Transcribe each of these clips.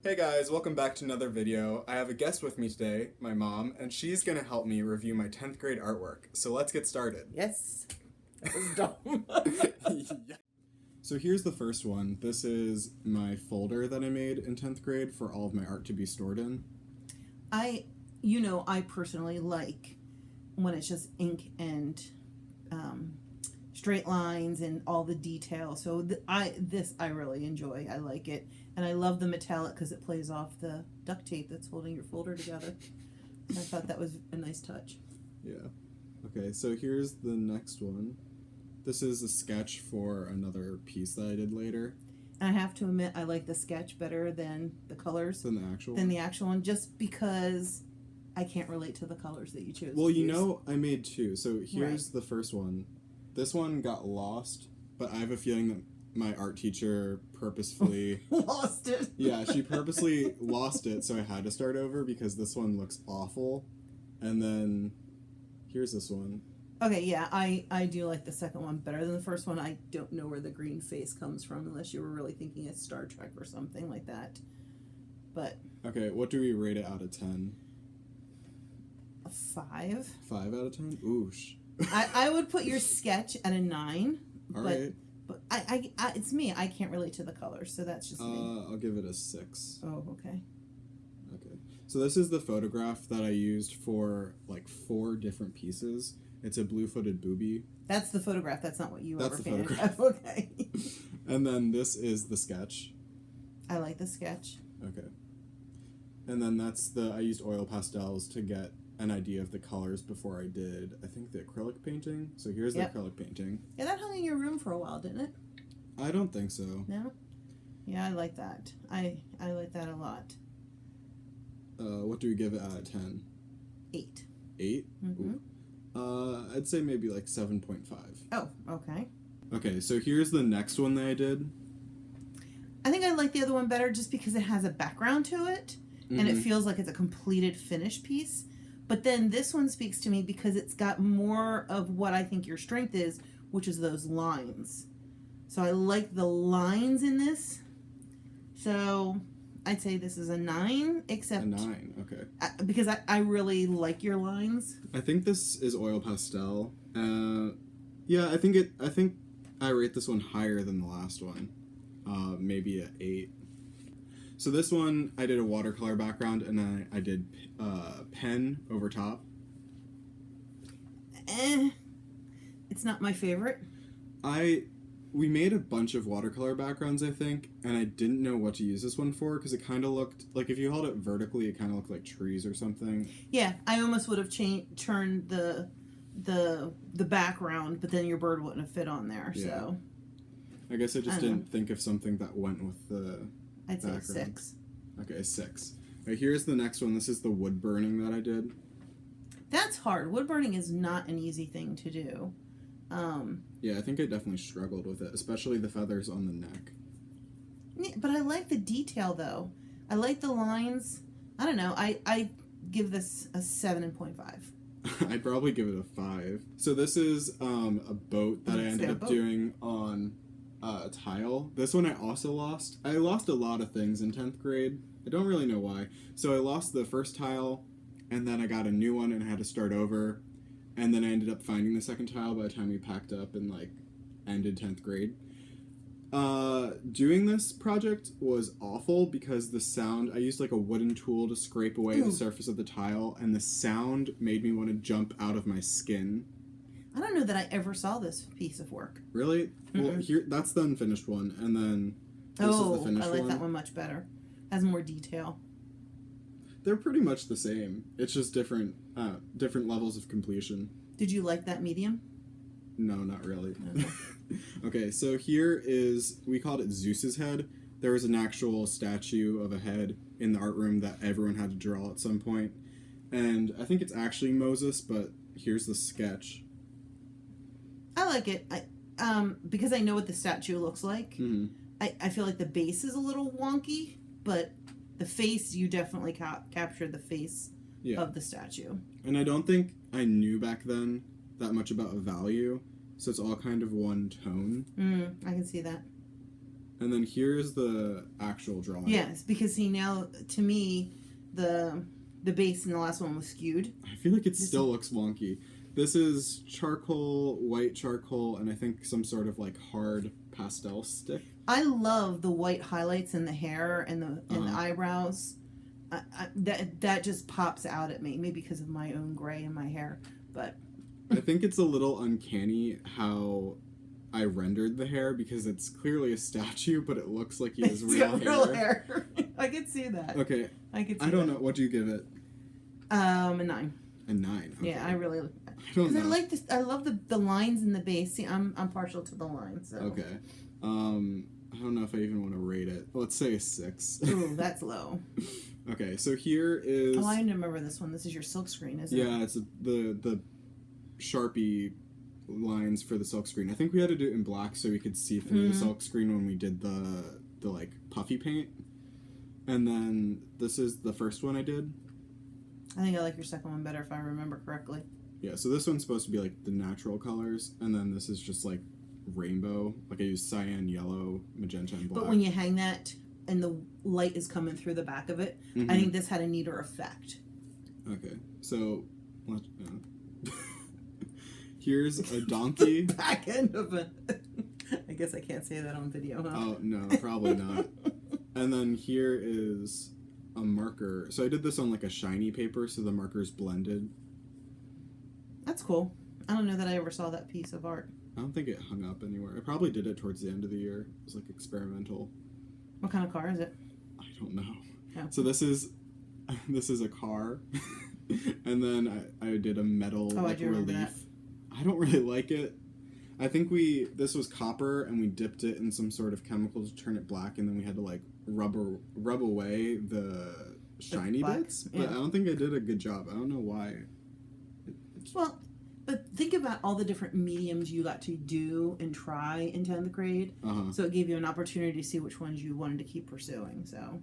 Hey guys, welcome back to another video. I have a guest with me today, my mom, and she's gonna help me review my 10th grade artwork. So let's get started. Yes. That was dumb. Yeah. So here's the first one. This is my folder that I made in 10th grade for all of my art to be stored in. I personally like when it's just ink and straight lines and all the detail. So I really enjoy. I like it. And I love the metallic because it plays off the duct tape that's holding your folder together. I thought that was a nice touch. Yeah. Okay, so here's the next one. This is a sketch for another piece that I did later. And I have to admit, I like the sketch better than the colors. Than the actual one, just because I can't relate to the colors that you chose. Well, you know, I made two. So here's the first one. This one got lost, but I have a feeling that my art teacher purposefully lost it. Yeah, she purposely lost it, so I had to start over because this one looks awful. And then here's this one. Okay, yeah, I do like the second one better than the first one. I don't know where the green face comes from unless you were really thinking it's Star Trek or something like that. But okay, what do we rate it out of 10? A 5. 5 out of 10? Oosh. I would put your sketch at a 9. All right. But I it's me. I can't relate to the colors, so that's just me. I'll give it a 6. Oh, okay. Okay. So this is the photograph that I used for like 4 different pieces. It's a blue-footed booby. That's the photograph. That's not what you That's ever the painted. photograph. Okay. And then this is the sketch. I like the sketch. Okay. And then I used oil pastels to get an idea of the colors before I did, I think, the acrylic painting. So here's the acrylic painting. Yeah, that hung in your room for a while, didn't it? I don't think so. No? Yeah, I like that. I like that a lot. What do we give it out of 10? 8. 8? Mm-hmm. I'd say maybe like 7.5. Oh, okay. Okay, so here's the next one that I did. I think I like the other one better just because it has a background to it, and it feels like it's a completed finished piece. But then this one speaks to me because it's got more of what I think your strength is, which is those lines. So I like the lines in this. So I'd say this is a 9, except... A 9, okay. Because I really like your lines. I think this is oil pastel. Yeah, I think I rate this one higher than the last one. Maybe an 8. So this one, I did a watercolor background, and I did pen over top. It's not my favorite. We made a bunch of watercolor backgrounds, I think, and I didn't know what to use this one for, because it kind of looked, like if you held it vertically, it kind of looked like trees or something. Yeah, I almost would have turned the background, but then your bird wouldn't have fit on there, so... I guess I just didn't think of something that went with the I'd say background. 6. Okay, 6. Right, here's the next one. This is the wood burning that I did. That's hard. Wood burning is not an easy thing to do. Yeah, I think I definitely struggled with it, especially the feathers on the neck. Yeah, but I like the detail, though. I like the lines. I don't know. I give this a 7.5. I'd probably give it a 5. So this is a boat that I ended up doing on a tile. This one I also lost. I lost a lot of things in 10th grade. I don't really know why. So I lost the first tile, and then I got a new one and I had to start over. And then I ended up finding the second tile by the time we packed up and like ended 10th grade. Doing this project was awful because the sound, I used like a wooden tool to scrape away the surface of the tile, and the sound made me want to jump out of my skin. I don't know that I ever saw this piece of work. Really? Well, here, that's the unfinished one, and then this is the finished one. I like that one much better. Has more detail. They're pretty much the same. It's just different levels of completion. Did you like that medium? No, not really. Okay. Okay, so here is, we called it Zeus's head. There was an actual statue of a head in the art room that everyone had to draw at some point. And I think it's actually Moses, but here's the sketch. I like it. Because I know what the statue looks like. Mm-hmm. I feel like the base is a little wonky, but the face, you definitely captured the face of the statue. And I don't think I knew back then that much about value, so it's all kind of one tone. I can see that. And then here's the actual drawing. Yes, because see now, to me, the base in the last one was skewed. I feel like it still looks wonky. This is charcoal, white charcoal, and I think some sort of like hard pastel stick. I love the white highlights in the hair and the eyebrows. That just pops out at me, maybe because of my own gray in my hair, but I think it's a little uncanny how I rendered the hair, because it's clearly a statue, but it looks like he has real hair. I could see that. Okay. I could see I don't know. What do you give it? A 9. A 9. Okay. Yeah, I really. I don't know. I like this. I love the lines in the base. See, I'm partial to the lines. So. Okay. I don't know if I even want to rate it. Let's say a 6. Ooh, that's low. Okay, so here is. Oh, I remember this one. This is your silk screen, isn't it? Yeah, it's the Sharpie lines for the silk screen. I think we had to do it in black so we could see through the silk screen when we did the like puffy paint. And then this is the first one I did. I think I like your second one better if I remember correctly. Yeah, so this one's supposed to be like the natural colors, and then this is just like rainbow. Like I used cyan, yellow, magenta, and black. But when you hang that and the light is coming through the back of it, I think this had a neater effect. Okay, so here's a donkey. Back end of it. I guess I can't say that on video, huh? Oh, no, probably not. And then here is a marker. So I did this on like a shiny paper, so the marker's blended. That's cool. I don't know that I ever saw that piece of art. I don't think it hung up anywhere. I probably did it towards the end of the year. It was like experimental. What kind of car is it? I don't know. Oh. So this is a car. And then I did a metal relief. I don't really like it. I think this was copper, and we dipped it in some sort of chemical to turn it black, and then we had to like rub away the shiny bits. But yeah. I don't think I did a good job. I don't know why. Well, but think about all the different mediums you got to do and try in 10th grade. So it gave you an opportunity to see which ones you wanted to keep pursuing. So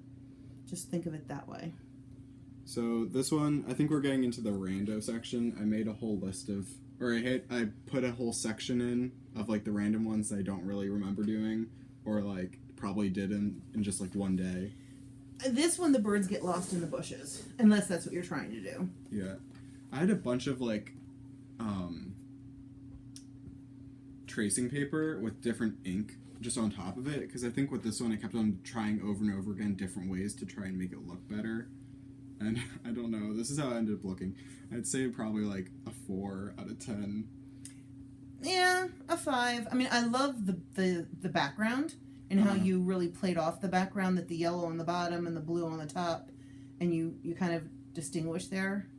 just think of it that way. So this one, I think we're getting into the rando section. I made a whole list of, or I put a whole section in of like the random ones that I don't really remember doing, or like probably did in just like one day. This one, the birds get lost in the bushes, unless that's what you're trying to do. Yeah. I had a bunch of like tracing paper with different ink just on top of it, because I think with this one I kept on trying over and over again different ways to try and make it look better. And I don't know, this is how it ended up looking. I'd say probably like a 4 out of 10. Yeah, a 5. I mean, I love the background and how you really played off the background, that the yellow on the bottom and the blue on the top, and you kind of distinguish there.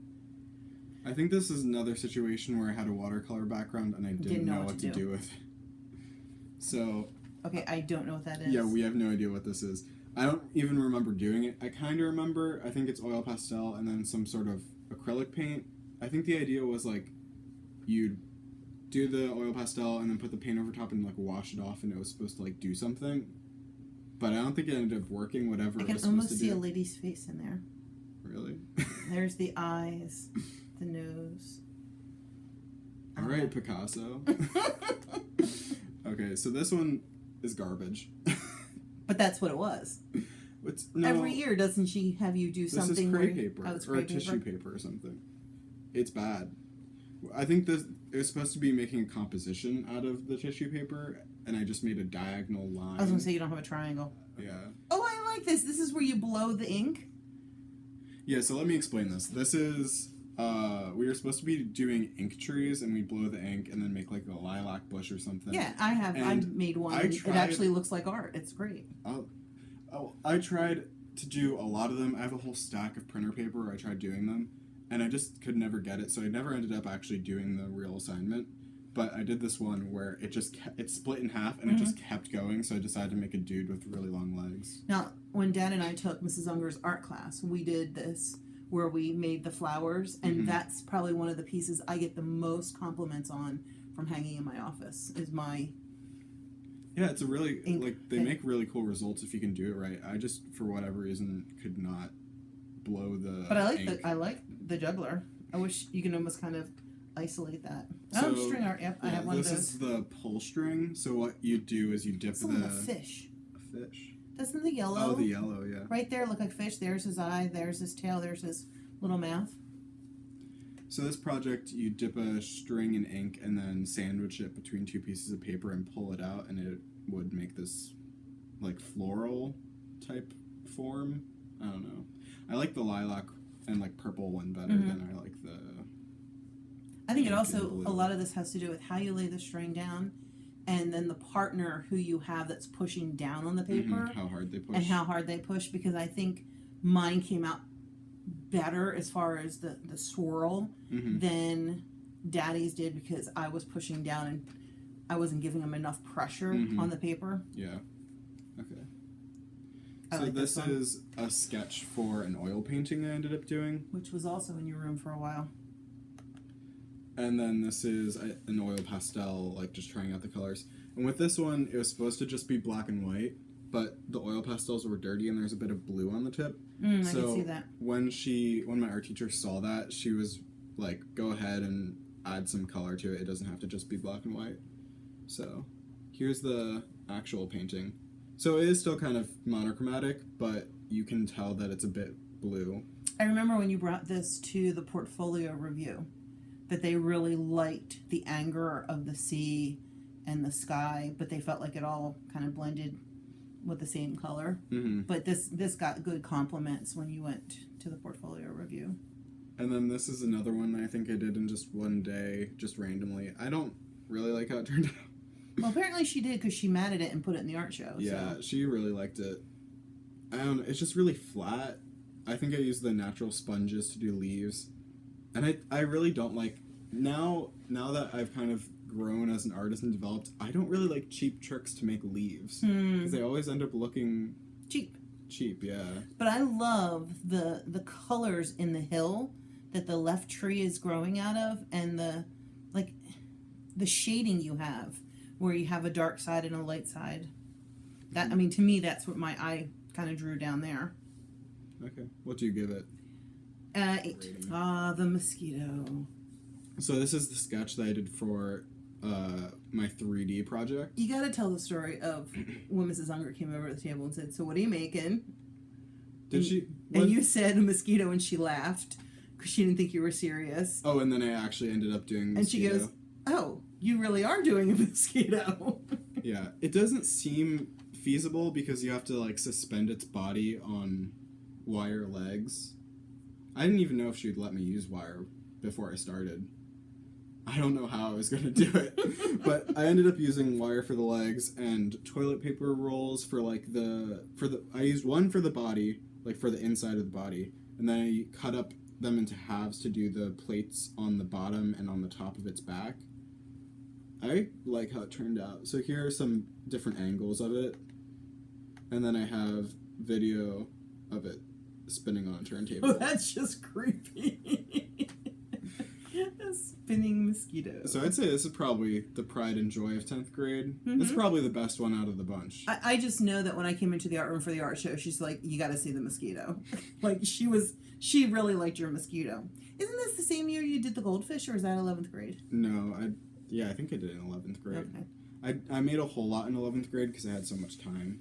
I think this is another situation where I had a watercolor background and I didn't know what to do with it. So... Okay, I don't know what that is. Yeah, we have no idea what this is. I don't even remember doing it. I kind of remember, I think it's oil pastel and then some sort of acrylic paint. I think the idea was like, you'd do the oil pastel and then put the paint over top and like wash it off, and it was supposed to like do something. But I don't think it ended up working, whatever it was supposed to do. I can almost see a lady's face in there. Really? There's the eyes, the nose. All right, Picasso. Okay, so this one is garbage. But that's what it was. No, every year, doesn't she have you do something? This is crepe paper, or tissue paper or something. It's bad. I think it was supposed to be making a composition out of the tissue paper, and I just made a diagonal line. I was going to say you don't have a triangle. Yeah. Oh, I like this. This is where you blow the ink? Yeah, so let me explain this. This is... we were supposed to be doing ink trees, and we blow the ink and then make like a lilac bush or something. Yeah, I have. I made one. It actually looks like art. It's great. I tried to do a lot of them. I have a whole stack of printer paper where I tried doing them, and I just could never get it, so I never ended up actually doing the real assignment. But I did this one where it split in half, and it just kept going, so I decided to make a dude with really long legs. Now, when Dad and I took Mrs. Unger's art class, we did this where we made the flowers, and that's probably one of the pieces I get the most compliments on from hanging in my office, is my... Yeah, it's a really, they make really cool results if you can do it right. I just, for whatever reason, could not blow the But ink. I like the juggler. I wish you can almost kind of isolate that. So, string art, yep, I have one of those. This is the pull string, so what you do is you dip it's like a fish. A fish? Doesn't the yellow? Oh, the yellow, yeah. Right there look like fish. There's his eye. There's his tail. There's his little mouth. So this project, you dip a string in ink and then sandwich it between two pieces of paper and pull it out, and it would make this, like, floral type form. I don't know. I like the lilac and, like, purple one better than I like the... I think it also, a lot of this has to do with how you lay the string down, and then the partner who you have that's pushing down on the paper. How hard they push. And how hard they push, because I think mine came out better as far as the swirl than Daddy's did, because I was pushing down and I wasn't giving him enough pressure on the paper. Yeah. Okay. I So like this is a sketch for an oil painting I ended up doing. Which was also in your room for a while. And then this is an oil pastel, like just trying out the colors. And with this one, it was supposed to just be black and white, but the oil pastels were dirty and there's a bit of blue on the tip. So I can see that. When my art teacher saw that, she was like, go ahead and add some color to it. It doesn't have to just be black and white. So here's the actual painting. So it is still kind of monochromatic, but you can tell that it's a bit blue. I remember when you brought this to the portfolio review, that they really liked the anger of the sea and the sky, but they felt like it all kind of blended with the same color. But this got good compliments when you went to the portfolio review. And then this is another one I think I did in just one day, just randomly. I don't really like how it turned out. Well, apparently she did, because she matted it and put it in the art show. Yeah, so. She really liked it. I don't know, it's just really flat. I think I used the natural sponges to do leaves. And I really don't like... Now that I've kind of grown as an artist and developed, I don't really like cheap tricks to make leaves. Because they always end up looking... Cheap, yeah. But I love the colors in the hill that the left tree is growing out of, and the shading you have, where you have a dark side and a light side. That, I mean, to me, that's what my eye kind of drew down there. Okay. What do you give it? 8. The mosquito. So this is the sketch that I did for my 3D project. You got to tell the story of when Mrs. Unger came over to the table and said, "So what are you making?" Did she? And you said a mosquito, and she laughed because she didn't think you were serious. Oh, and then I actually ended up doing mosquito. And she goes, "Oh, you really are doing a mosquito." Yeah, it doesn't seem feasible because you have to like suspend its body on wire legs. I didn't even know if she'd let me use wire before I started. I don't know how I was going to do it, but I ended up using wire for the legs and toilet paper rolls for like I used one for the body, like for the inside of the body, and then I cut up them into halves to do the plates on the bottom and on the top of its back. I like how it turned out. So here are some different angles of it, and then I have video of it spinning on a turntable. Oh, that's just creepy. A spinning mosquito. So I'd say this is probably the pride and joy of 10th grade. This is probably the best one out of the bunch. I just know that when I came into the art room for the art show, she's like, "You got to see the mosquito." Like, she really liked your mosquito. Isn't this the same year you did the goldfish, or is that 11th grade? No, I think I did it in 11th grade. Okay. I made a whole lot in 11th grade because I had so much time.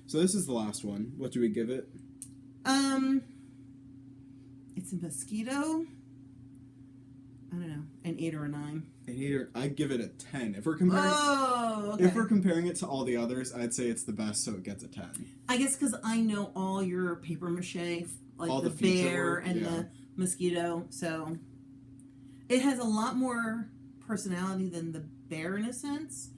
So this is the last one. What do we give it? It's a mosquito. I don't know, an 8 or a 9. I'd give it a 10. If we're comparing it to all the others, I'd say it's the best, so it gets a 10. I guess because I know all your paper mache, like all the bear and the mosquito, so it has a lot more personality than the bear in a sense.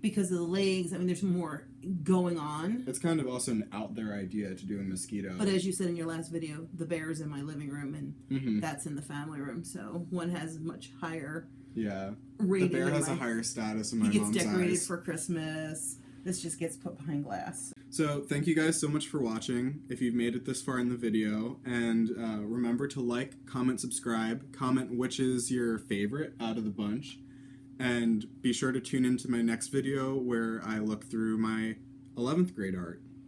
Because of the legs. I mean, there's more going on. It's kind of also an out there idea to do a mosquito. But as you said in your last video, the bear's in my living room and that's in the family room, so one has much higher rating. The bear has a higher status in my mom's eyes. He gets decorated for Christmas. This just gets put behind glass. So thank you guys so much for watching, if you've made it this far in the video. And remember to like, comment, subscribe. Comment which is your favorite out of the bunch. And be sure to tune into my next video where I look through my 11th grade art.